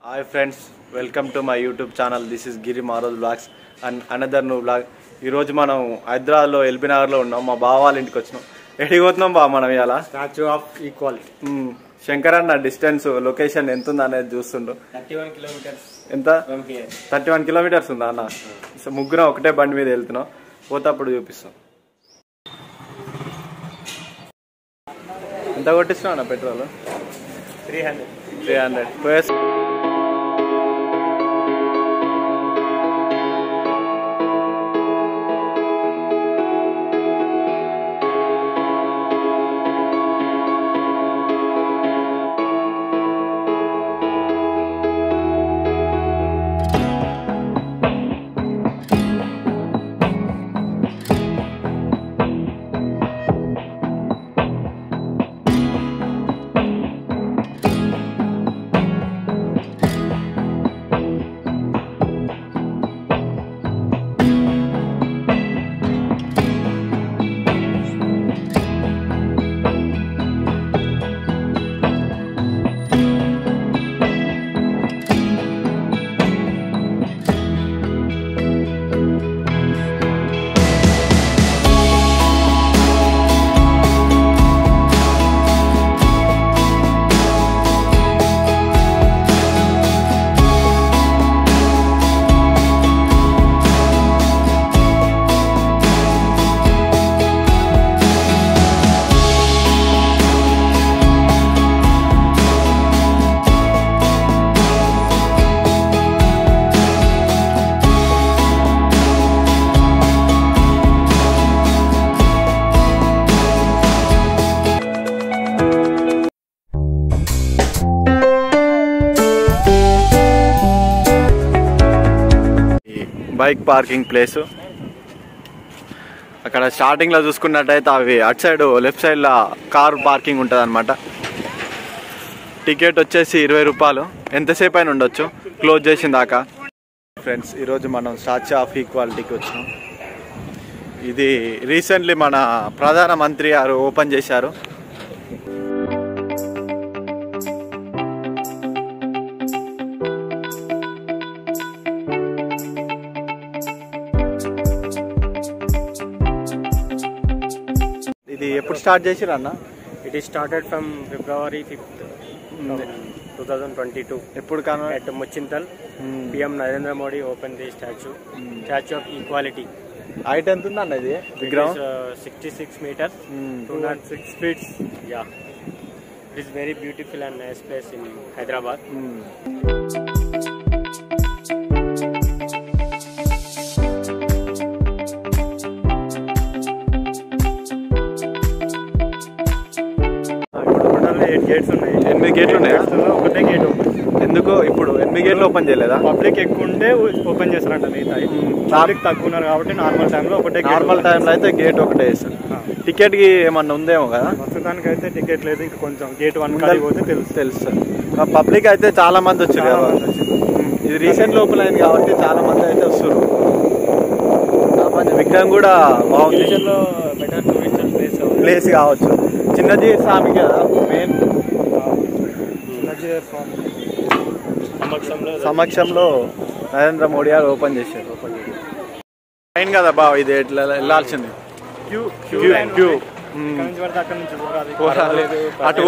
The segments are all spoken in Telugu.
Hi friends, welcome to my YouTube channel. This is Giri Maharaj Vlogs and another new vlog. ఈ రోజు మనం హైదరాబాద్ లో ఎల్బీ నగర్ లో ఉన్నాం. మా బావ వాళ్ళ ఇంటికి వచ్చినాం. ఎక్కడికి పోతున్నాం బా మనం ఇవాళ? Statue of equality. శంకర్ అన్న డిస్టెన్స్ లొకేషన్ ఎంత ఉంది అనేది చూస్తుండు. 31 కిలోమీటర్స్. ఎంత? 31 కిలోమీటర్స్ ఉందా అన్న? ముగ్గురం ఒకటే బండి మీద వెళ్తున్నాం. పోతప్పుడు చూపిస్తాం. ఎంత కొట్టిస్తున్నావు అన్న పెట్రోల్? 300 పోయేసి బైక్ పార్కింగ్ ప్లేస్. అక్కడ స్టార్టింగ్ లో చూసుకున్నట్టయితే అవి అటు సైడ్ లెఫ్ట్ సైడ్ లా కార్ పార్కింగ్ ఉంటుంది అనమాట. టికెట్ వచ్చేసి 20 రూపాయలు. ఎంతసేపు అయినా ఉండొచ్చు క్లోజ్ చేసిన దాకా. ఫ్రెండ్స్, ఈరోజు మనం స్టాచ్యూ ఆఫ్ ఈక్వాలిటీకి వచ్చినాం. ఇది రీసెంట్లీ మన ప్రధానమంత్రి గారు ఓపెన్ చేశారు. ఇది ఎప్పుడు స్టార్ట్ చేసిరు అన్న? It is started from February 5th, 2022. ఎప్పుడు కాను? At Muchintal, PM Narendra Modi opened the statue of equality. Height ఎంత ఉంది అన్న ఇది విగ్రహం? 66 meters, 206 feet. Yeah, it is very beautiful and nice place in Hyderabad. Gates ఉన్నాయి. 8 గేట్లు ఉన్నాయి. ఒకటే గేట్ ఓపెన్. ఎందుకు ఇప్పుడు 8 గేట్లు ఓపెన్ చేయలేదా? పబ్లిక్ ఎక్కువ ఉంటే ఓపెన్ చేస్తారంట. మిగతా పబ్లిక్ తక్కువ ఉన్నారు కాబట్టి నార్మల్ టైంలో ఒకటే. నార్మల్ టైంలో అయితే గేట్ ఒకటే వేస్తారు. టికెట్ కి ఏమన్నా ఉందేమో కదా? ప్రస్తుతానికి అయితే టికెట్ లేదు. ఇంకా కొంచెం గేట్ 1 పోతే తెలుస్తుంది. పబ్లిక్ అయితే చాలా మంది వచ్చారు కదా. ఇది రీసెంట్ ఓపెన్ అయింది కాబట్టి చాలా మంది అయితే వస్తారు. విగ్రహం కూడా బాగుంది. బెటర్ టూరిస్ట్ ప్లేస్ కావచ్చు. చిన్నజీయర్ స్వామి కదా మెయిన్. సమక్షంలో నరేంద్ర మోడీ గారు ఓపెన్ చేశారు. ట్రైన్ కదా బా, ఇది ఎట్లా వెళ్ళాల్సింది. అటు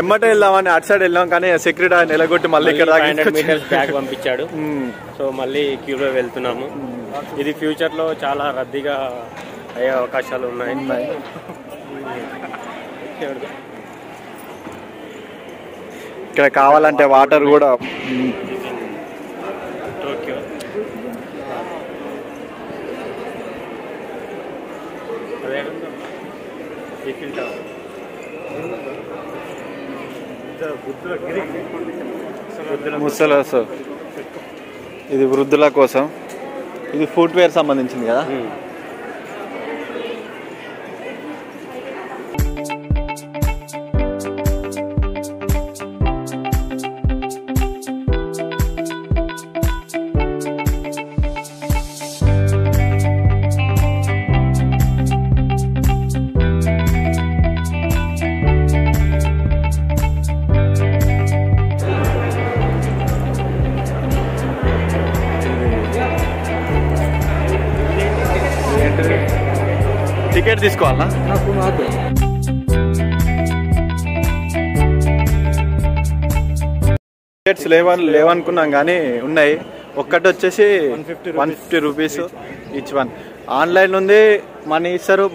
ఎమ్మటే వెళ్దామని అటు సైడ్ వెళ్ళాం కానీ సెక్యూరిటీ నిలగొట్టి మళ్ళీ ఇక్కడ బ్యాగ్ పంపించాడు. సో మళ్ళీ క్యూలో వెళ్తున్నాము. ఇది ఫ్యూచర్ లో చాలా రద్దీగా అయ్యే అవకాశాలు ఉన్నాయి. ఇక్కడ కావాలంటే వాటర్ కూడా. టోక్యో ముసలి. ఇది వృద్ధుల కోసం. ఇది ఫుట్వేర్ సంబంధించింది కదా. టికెట్ తీసుకోవాలా? టికెట్స్ లేవనుకున్నాం కానీ ఉన్నాయి. ఒక్కటి వచ్చేసి 150 రూపీస్ ఈచ్ వన్. ఆన్లైన్ ఉంది, మనీ ఇస్తారు,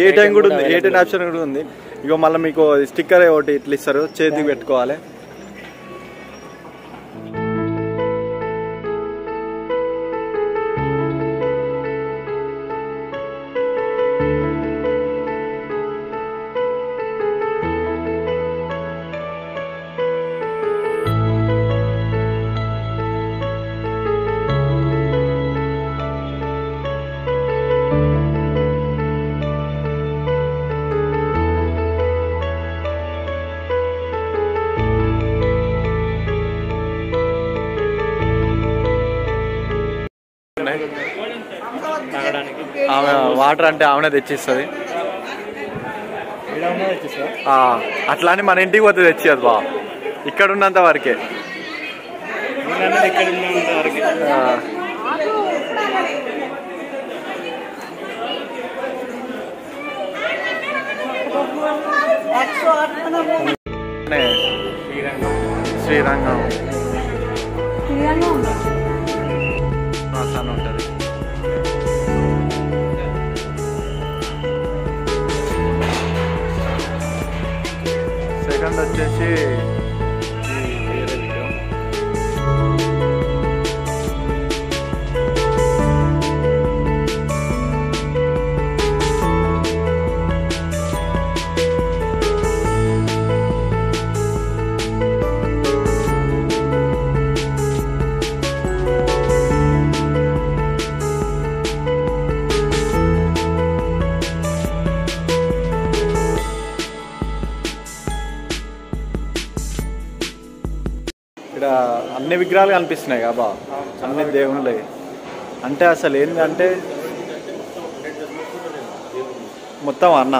ఏటీఎం కూడా ఉంది, ఏటీఎం ఆప్షన్ కూడా ఉంది. ఇగో మళ్ళీ మీకు స్టిక్కర్ ఒకటి ఇట్లా ఇస్తారు, చేతికి పెట్టుకోవాలి. ఆమె వాటర్ అంటే ఆమెనే తెచ్చిస్తుంది. అట్లా అని మన ఇంటికి పోతే తెచ్చేది బా, ఇక్కడ ఉన్నంత వరకే. శ్రీరంగం ఉంటుంది. సెకండ్ వచ్చేసి ఇక్కడ అన్ని విగ్రహాలు కనిపిస్తున్నాయి కాబా, అన్ని దేవుళ్ళే. అంటే అసలు ఏంటంటే మొత్తం అన్న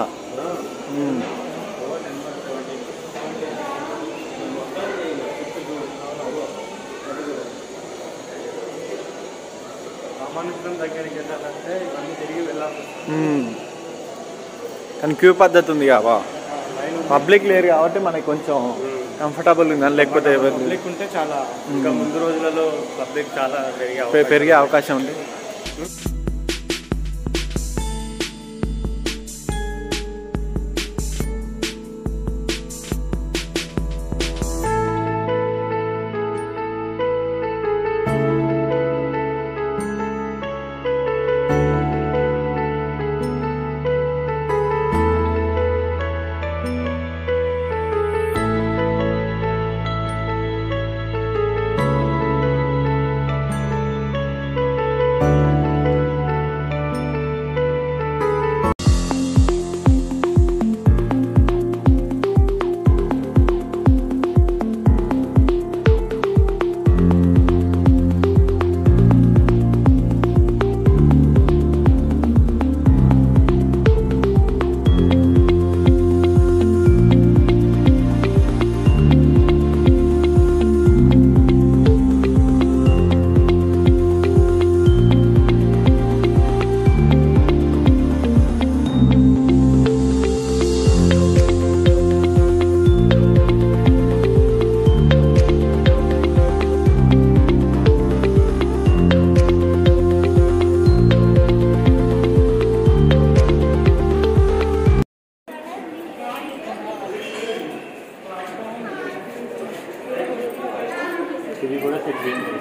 కానీ క్యూ పద్ధతి ఉంది కాబా, పబ్లిక్ లేరు కాబట్టి మనకి కొంచెం కంఫర్టబుల్ ఉంది. లేకపోతే పబ్లిక్ ఉంటే చాలా ఇంకా ముందు రోజులలో పబ్లిక్ చాలా పెరిగే అవకాశం ఉంది. ఇది కూడా సెట్ చేయండి.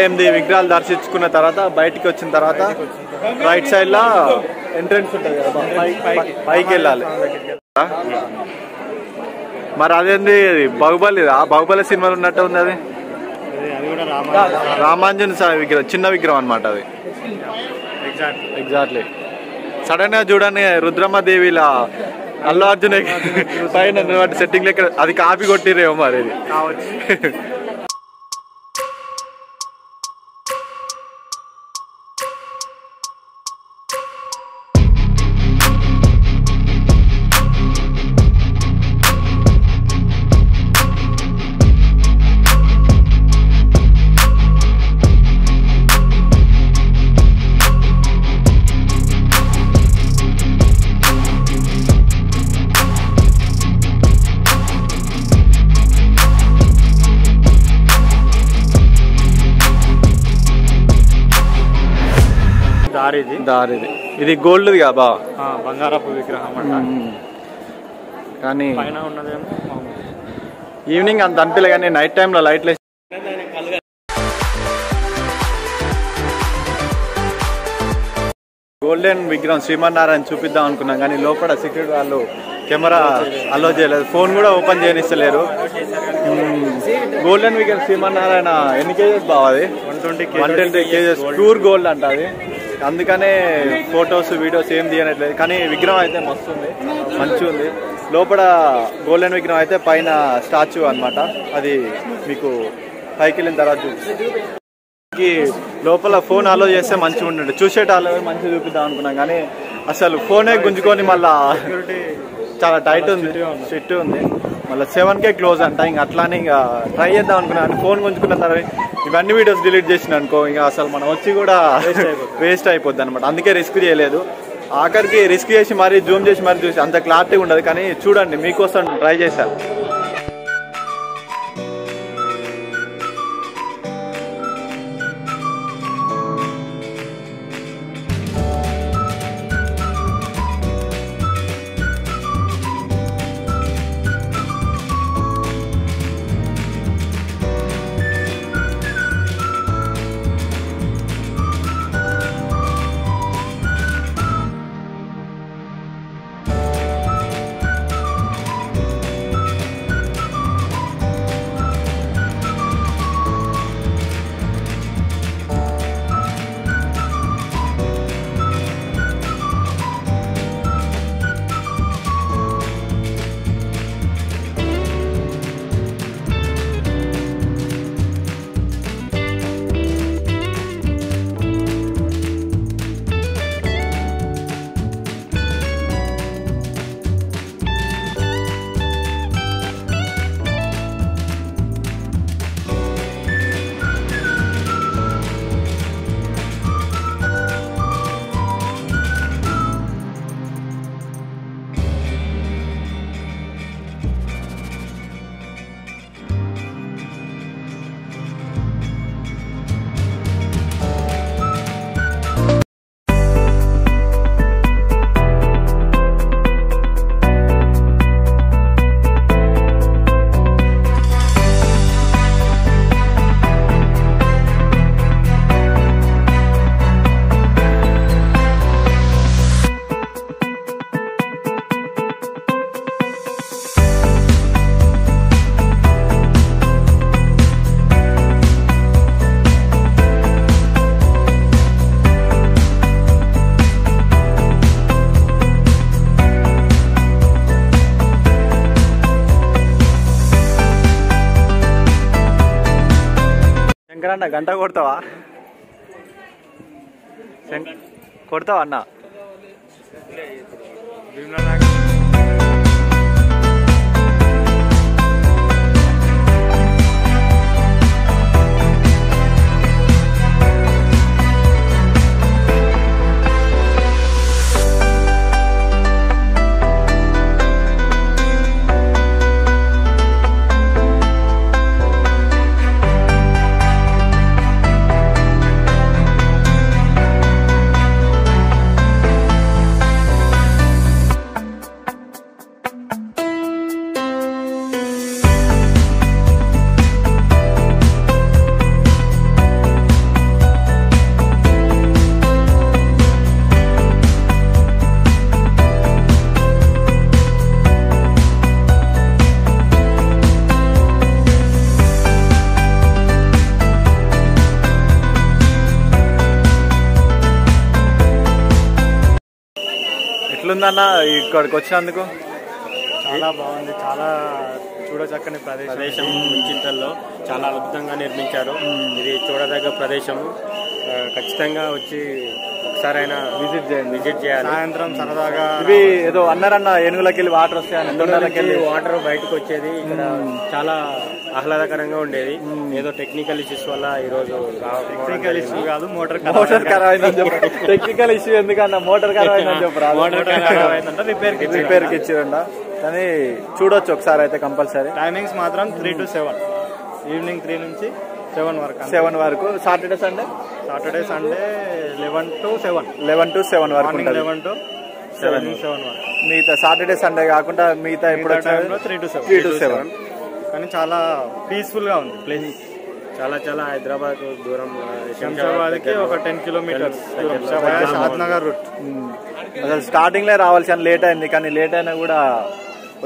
8 విగ్రహాలు దర్శించుకున్న తర్వాత బయటికి వచ్చిన తర్వాత రైట్ సైడ్ లా ఎంట్రన్స్ ఉంటుంది కదా, పైకి వెళ్ళాలి. మరి అదేంది బాహుబలి సినిమాలో ఉన్నట్టు ఉంది అది. రామాంజన్ విగ్రహం, చిన్న విగ్రహం అనమాట అది. ఎగ్జాక్ట్లీ. సడన్ గా చూడండి రుద్రమ్మదేవిలా అల్లు అర్జున్ పైన సెట్టింగ్ లెక్క అది కాపీ కొట్టిరేమో మరి ఇది. దారిది ఇది గోల్డ్ గా బా బంగారపు విగ్రహం కానీ పైన ఉన్నదేమో ఈవినింగ్ అంత అనిపించలే కానీ నైట్ టైంలో లైట్లు గోల్డెన్ విగ్రహం శ్రీమన్నారాయణ చూపిద్దాం అనుకున్నాం కానీ లోపల సెక్యూరిటీ వాళ్ళు కెమెరా అలో చేయలేదు, ఫోన్ కూడా ఓపెన్ చేయనిస్తలేరు. గోల్డెన్ విగ్రహం శ్రీమన్నారాయణ ఎన్ని కేజెస్ బావది? 120 కేజెస్ ప్యూర్ గోల్డ్ అంట అది. అందుకనే ఫొటోస్ వీడియోస్ ఏం తీయనట్లేదు. కానీ విగ్రహం అయితే మస్తు ఉంది, మంచిగా ఉంది. లోపల గోల్డెన్ విగ్రహం అయితే పైన స్టాచ్యూ అనమాట. అది మీకు పైకి వెళ్ళిన తర్వాత లోపల ఫోన్ అలో చేస్తే మంచిగా ఉండండి, చూసేటాలో మంచిగా చూపిద్దాం అనుకున్నాం కానీ అసలు ఫోనే గుంజుకొని మళ్ళా చాలా టైట్ ఉంది, స్ట్రిక్ట్ ఉంది. మళ్ళీ 7K క్లోజ్ అంట. ఇంకా అట్లానే ఇంకా ట్రై చేద్దాం అనుకున్నాను. ఫోన్ గుంజుకున్న తర్వాత ఇవన్నీ వీడియోస్ డిలీట్ చేసిన అనుకో ఇంకా అసలు మనం వచ్చి కూడా వేస్ట్ అయిపోద్ది అనమాట. అందుకే రిస్క్ చేయలేదు. ఆఖరికి రిస్క్ చేసి మరీ జూమ్ చేసి మరీ చూసి అంత క్లారిటీ ఉండదు. కానీ చూడండి మీకోసం ట్రై చేశాను. శంకరన్న గంట కొడతావా? కొడతావా అన్న? ఎట్లుందన్న ఇక్కడికి వచ్చినందుకు? చాలా బాగుంది, చాలా చూడచక్కని ప్రదేశం. ముంచింతల్లో చాలా అద్భుతంగా నిర్మించారు. ఇది చూడదగ్గ ప్రదేశము. ఖచ్చితంగా వచ్చి ఒకసారైనా విజిట్ చేయాలి. సాయంత్రం సరదాగా ఇవి ఏదో అన్నారన్న ఏనుగులకి వెళ్ళి వాటర్ వస్తాయి, వాటర్ బయటకు వచ్చేది. ఇక్కడ చాలా ఆహ్లాదకరంగా ఉండేది. ఏదో టెక్నికల్ ఇష్యూస్ వల్ల ఈ రోజు టెక్నికల్ ఇష్యూ కాదు, మోటార్ ఖరాబ్ అయిందని చెప్పి. టెక్నికల్ ఇష్యూ ఎందుకన్నా మోటార్ ఖరాబ్ అయిందని చెప్పరా? మోటార్ ఖరాబ్ అయిందంటే రిపేర్కి ఇచ్చిరంట. కానీ చూడొచ్చు ఒకసారి అయితే కంపల్సరీ. టైమింగ్స్ మాత్రం 3 to 7, ఈవినింగ్ 3 నుంచి 7 వరకు. 7 వరకు. సాటర్డే సండే 11 to 7 వరకు. 11 to 7 వరకు. మిగతా సాటర్డే సండే కాకుండా మిగతా ఎప్పుడు 3 to 7. కానీ చాలా పీస్ఫుల్ గా ఉంది ప్లేస్. చాలా హైదరాబాద్ దూరం, శంషాబాద్కి ఒక 10 kilometers షాద్నగర్ రూట్. అసలు స్టార్టింగ్ లో రావాల్సిన లేట్ అయింది, కానీ లేట్ అయినా కూడా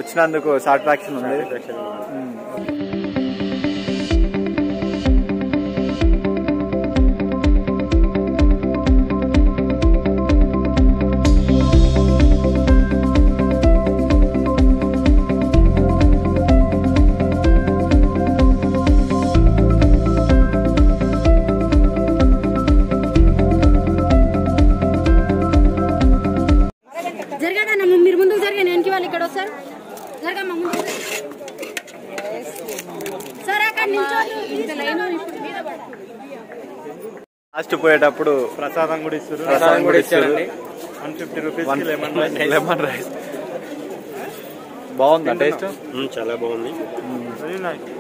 వచ్చినందుకు సాటిస్ఫాక్షన్ ఉంది. మీరు ముందుకు జరిగాను వెనక వాళ్ళు ఇక్కడ వస్తారు. జరగమ్మా ముందు సార్. అక్కడ లాస్ట్ పోయేటప్పుడు ప్రసాదం కూడా ఇస్తారు. 150 రూపీస్ లెమన్ రైస్. బాగుందా టేస్ట్? చాలా బాగుంది.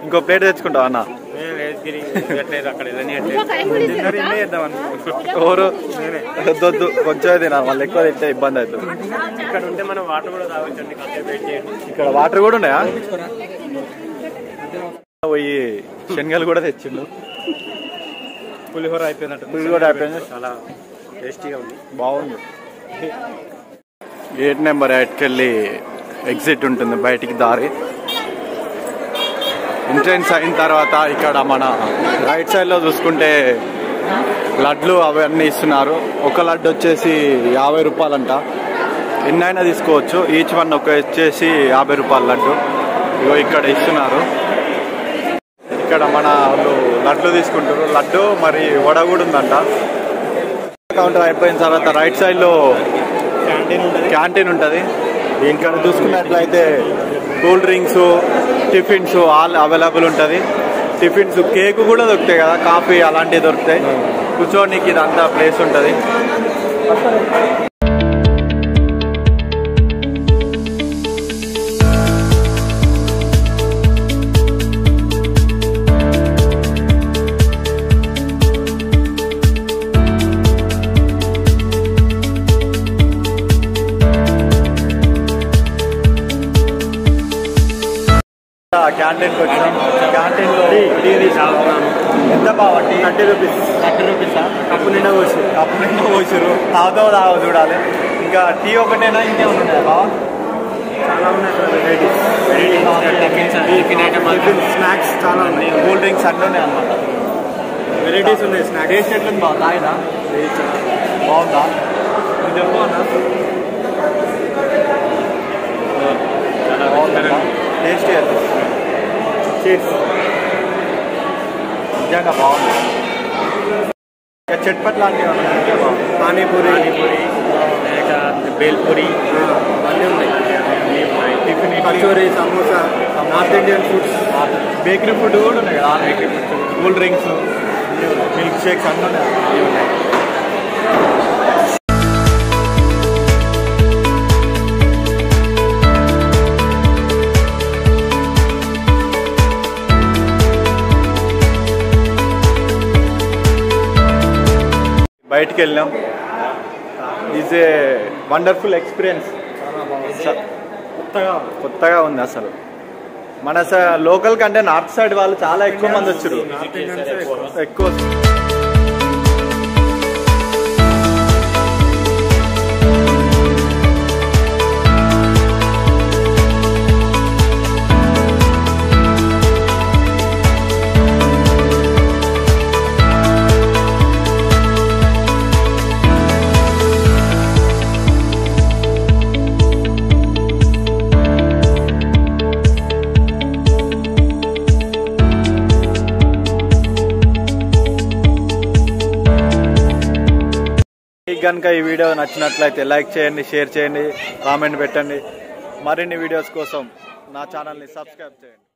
ఇంకో ప్లేట్ తెచ్చుకుంటావు అన్న? ఎవరు వద్దు, కొంచెం తినాలి, మళ్ళీ ఎక్కువ తింటే ఇబ్బంది అవుతుంది. ఇక్కడ ఉంటే మనం వాటర్ కూడా తాగొచ్చండి. ఇక్కడ వాటర్ కూడా ఉన్నాయా? పోయి శనగలు కూడా తెచ్చిండు. పులిహోర అయిపోయినట్టు. పులిహోర అయిపోయింది. చాలా టేస్టీగా ఉంది, బాగుంది. గేట్ నెంబర్ 8కి వెళ్ళి ఎగ్జిట్ ఉంటుంది, బయటికి దారి. ఎంట్రన్స్ అయిన తర్వాత ఇక్కడ మన రైట్ సైడ్ లో చూసుకుంటే లడ్లు అవన్నీ ఇస్తున్నారు. ఒక లడ్డు వచ్చేసి 50 రూపాయలంట. ఎన్నైనా తీసుకోవచ్చు. ఈచ్ వన్ వచ్చేసి 50 రూపాయల లడ్డు. ఇగో ఇక్కడ ఇస్తున్నారు. ఇక్కడ మన వాళ్ళు లడ్లు తీసుకుంటారు. లడ్డు మరి వడ కూడా ఉందంట. కౌంటర్ అయిపోయిన తర్వాత రైట్ సైడ్ లో క్యాంటీన్ ఉంటుంది. ఇక్కడ చూసుకున్నట్లయితే cool drinks, tiffins all available ఉంటుంది. టిఫిన్స్, కేక్ కూడా దొరుకుతాయి కదా, కాఫీ అలాంటివి దొరుకుతాయి. కూర్చోనికి ఇదంతా ప్లేస్ ఉంటుంది. క్యాంటీన్కి వచ్చినాం. క్యాంటీన్లో టీ తీసుకున్నాను. ఎంత బాగుంది? 30 రూపీస్. 30 రూపీసా? కప్పు నిండా పోసారు. తాగో చూడాలి. ఇంకా టీ ఒకటేనా, ఇంకేమైనా ఉన్నాయా బావ? చాలా ఉన్నాయి స్నాక్స్ చాలా ఉన్నాయి. కూల్ డ్రింక్స్ అన్నీ ఉన్నాయి అన్నమాట. వెరైటీస్ ఉన్నాయి. స్నాక్స్ టేస్ట్ ఎట్లుంది బాగా? తాగినా బాగుందా? నువ్వు చెప్పు అన్న. చాలా బాగుందా? టేస్టీ అది. నిజంగా బాగుంది. చట్పట్ లాంటివి పానీపూరి, బేల్పూరి అన్నీ ఉన్నాయి. Tiffin, kachori, samosa, north Indian foods, bakery food కూడా ఉన్నాయి కదా. Bakery food, cool drinks, milk shakes అన్నీ ఉన్నాయి. బయటికి వెళ్ళాం. Is a wonderful experience. కొత్తగా ఉంది అసలు. మన లోకల్ కంటే నార్త్ సైడ్ వాళ్ళు చాలా ఎక్కువ మంది వచ్చారు. ఎక్కువ కనుక ఈ వీడియో నచ్చినట్లయితే లైక్ చేయండి, షేర్ చేయండి, కామెంట్ పెట్టండి. మరిన్ని వీడియోస్ కోసం నా ఛానల్ని సబ్స్క్రైబ్ చేయండి.